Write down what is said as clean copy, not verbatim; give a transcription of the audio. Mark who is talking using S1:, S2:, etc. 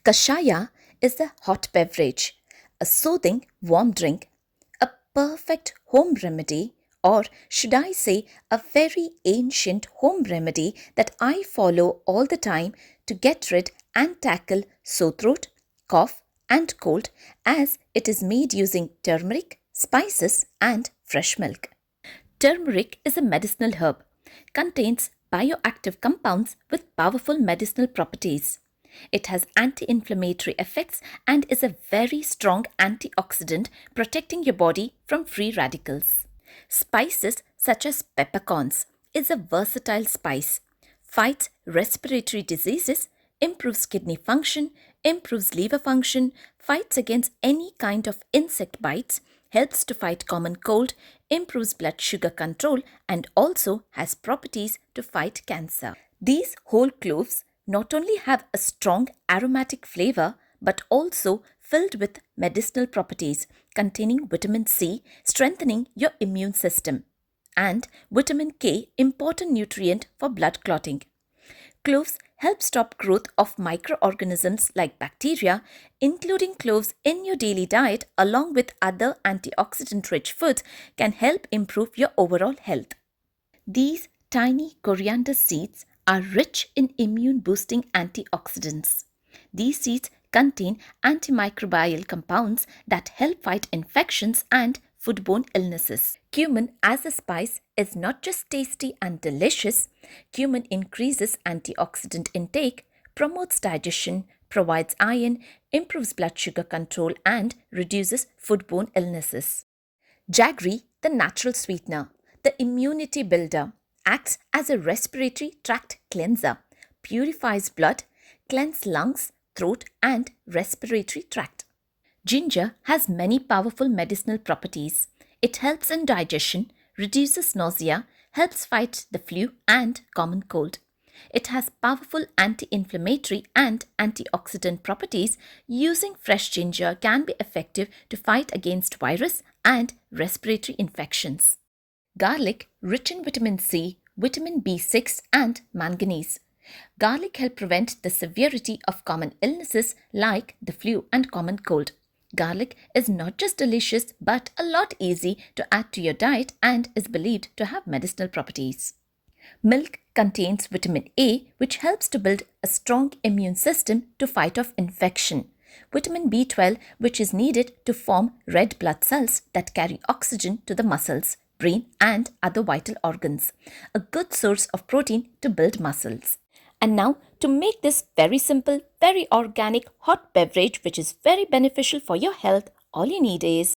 S1: Kashaya is a hot beverage, a soothing warm drink, a perfect home remedy, or should I say, a very ancient home remedy that I follow all the time to get rid and tackle sore throat, cough, and cold, as it is made using turmeric, spices, and fresh milk. Turmeric is a medicinal herb, contains bioactive compounds with powerful medicinal properties. It has anti-inflammatory effects and is a very strong antioxidant protecting your body from free radicals. Spices such as peppercorns is a versatile spice, fights respiratory diseases, improves kidney function, improves liver function, fights against any kind of insect bites, helps to fight common cold, improves blood sugar control, and also has properties to fight cancer. These whole cloves not only have a strong aromatic flavor but also filled with medicinal properties containing vitamin C, strengthening your immune system, and vitamin K, important nutrient for blood clotting. Cloves help stop growth of microorganisms like bacteria, including cloves in your daily diet along with other antioxidant-rich foods can help improve your overall health. These tiny coriander seeds are rich in immune-boosting antioxidants. These seeds contain antimicrobial compounds that help fight infections and foodborne illnesses. Cumin as a spice is not just tasty and delicious. Cumin increases antioxidant intake, promotes digestion, provides iron, improves blood sugar control, and reduces foodborne illnesses. Jaggery, the natural sweetener, the immunity builder, acts as a respiratory tract cleanser, purifies blood, cleanses lungs, throat, and respiratory tract. Ginger has many powerful medicinal properties. It helps in digestion, reduces nausea, helps fight the flu and common cold. It has powerful anti-inflammatory and antioxidant properties. Using fresh ginger can be effective to fight against virus and respiratory infections. Garlic, rich in vitamin C, vitamin B6 and manganese. Garlic helps prevent the severity of common illnesses like the flu and common cold. Garlic is not just delicious but a lot easy to add to your diet and is believed to have medicinal properties. Milk contains vitamin A, which helps to build a strong immune system to fight off infection. Vitamin B12, which is needed to form red blood cells that carry oxygen to the muscles, brain and other vital organs. A good source of protein to build muscles. And now, to make this very simple, very organic hot beverage which is very beneficial for your health, all you need is